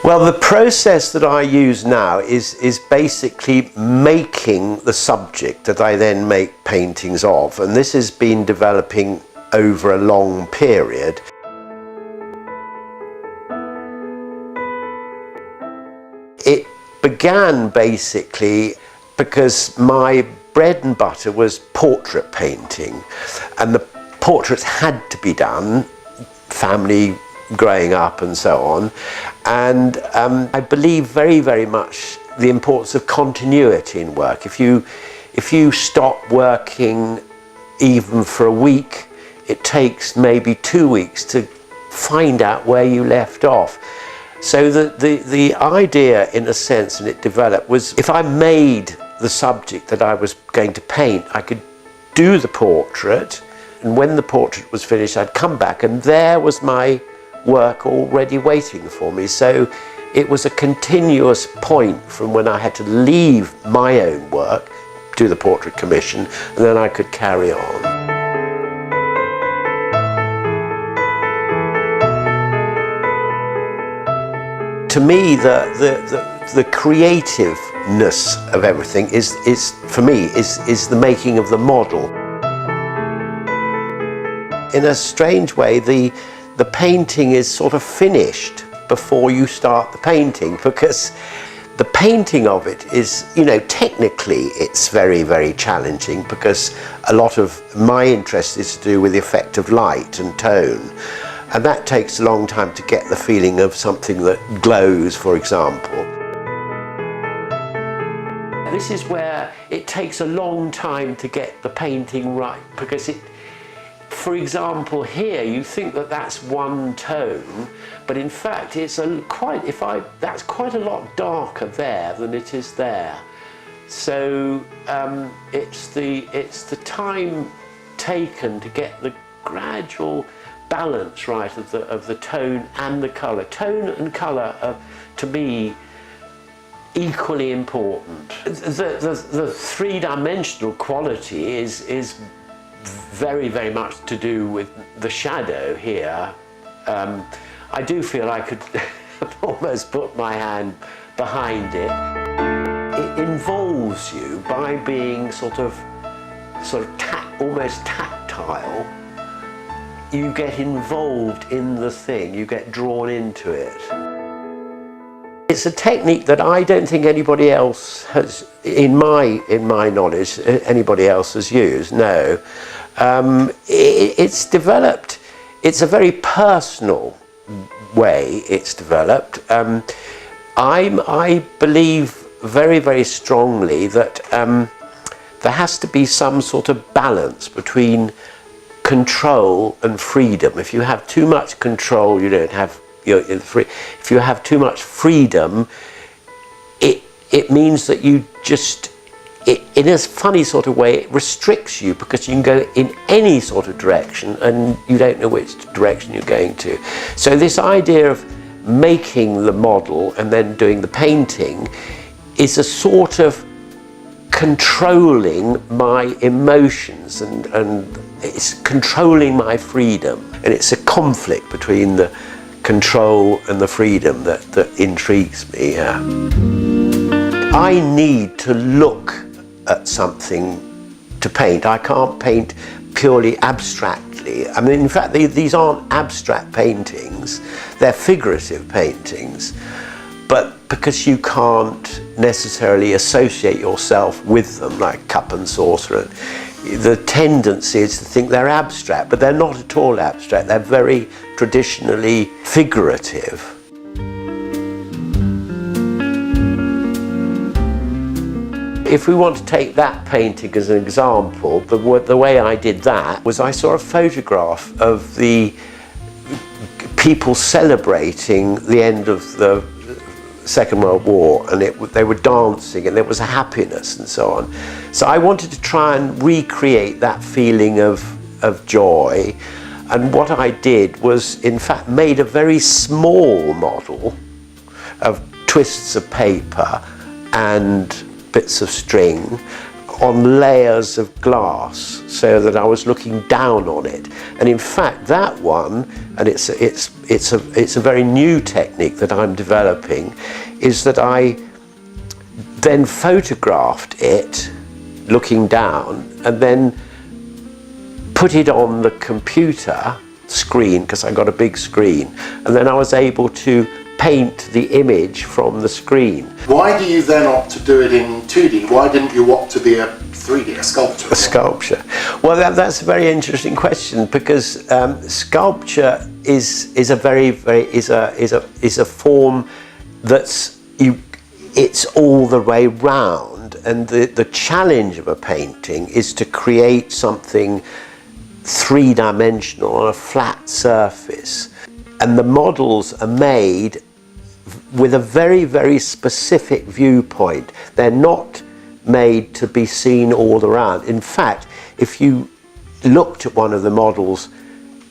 Well, the process that I use now is basically making the subject that I then make paintings of, and this has been developing over a long period. It began basically because my bread and butter was portrait painting, and the portraits had to be done, family growing up and so on, and I believe very, very much the importance of continuity in work. If you stop working even for a week, it takes maybe 2 weeks to find out where you left off. So the idea, in a sense, and it developed, was if I made the subject that I was going to paint, I could do the portrait, and when the portrait was finished, I'd come back and there was my work already waiting for me. So it was a continuous point from when I had to leave my own work, do the portrait commission, and then I could carry on. To me, the creativeness of everything is for me the making of the model. In a strange way, the painting is sort of finished before you start the painting, because the painting of it is, you know, technically it's very, very challenging, because a lot of my interest is to do with the effect of light and tone, and that takes a long time to get the feeling of something that glows, for example. This is where it takes a long time to get the painting right, because for example, here you think that that's one tone, but in fact it's that's quite a lot darker there than it is there. So it's the time taken to get the gradual balance right of the tone and the colour. Tone and colour are, to me, equally important. The three-dimensional quality is very, very much to do with the shadow here. I do feel I could almost put my hand behind it. It involves you by being sort of almost tactile. You get involved in the thing, you get drawn into it. It's a technique that I don't think anybody else has, in my knowledge, anybody else has used, no. It's developed, it's a very personal way it's developed. I believe very, very strongly that there has to be some sort of balance between control and freedom. If you have too much control, you don't have, you're free. If you have too much freedom, it means that you just, in a funny sort of way, it restricts you, because you can go in any sort of direction and you don't know which direction you're going to. So this idea of making the model and then doing the painting is a sort of controlling my emotions, and it's controlling my freedom, and it's a conflict between the control and the freedom that intrigues me. I need to look at something to paint. I can't paint purely abstractly. I mean, in fact, these aren't abstract paintings, they're figurative paintings, but because you can't necessarily associate yourself with them, like cup and saucer, the tendency is to think they're abstract, but they're not at all abstract. They're very traditionally figurative. If we want to take that painting as an example, the way I did that was I saw a photograph of the people celebrating the end of the Second World War, and they were dancing and there was a happiness and so on. So I wanted to try and recreate that feeling of joy, and what I did was in fact made a very small model of twists of paper and bits of string on layers of glass so that I was looking down on it. And in fact, that one, and it's a very new technique that I'm developing, is that I then photographed it looking down and then put it on the computer screen, because I got a big screen, and then I was able to paint the image from the screen. Why do you then opt to do it in 2D? Why didn't you opt to be a 3D, a sculpture? A sculpture. Well, that's a very interesting question, because sculpture is a form that's it's all the way round, and the challenge of a painting is to create something three-dimensional on a flat surface, and the models are made with a very, very specific viewpoint. They're not made to be seen all around. In fact, if you looked at one of the models,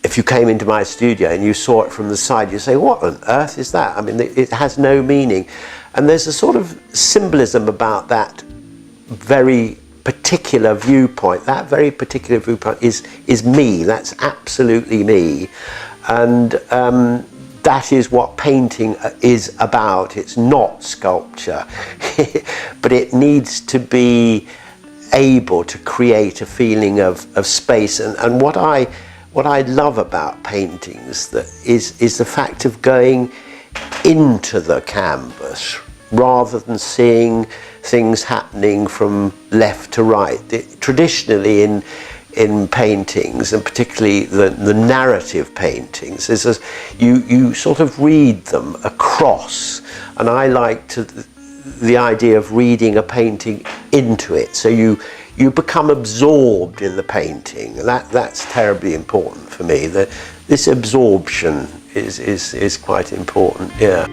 if you came into my studio and you saw it from the side, you say, what on earth is that? I mean, it has no meaning. And there's a sort of symbolism about that very particular viewpoint. That very particular viewpoint is me. That's absolutely me. And that is what painting is about. It's not sculpture, but it needs to be able to create a feeling of space. And what I love about paintings is the fact of going into the canvas rather than seeing things happening from left to right. Traditionally in paintings, and particularly the narrative paintings, you sort of read them across, and I like the idea of reading a painting into it, so you become absorbed in the painting. That's terribly important for me. This absorption is quite important, yeah.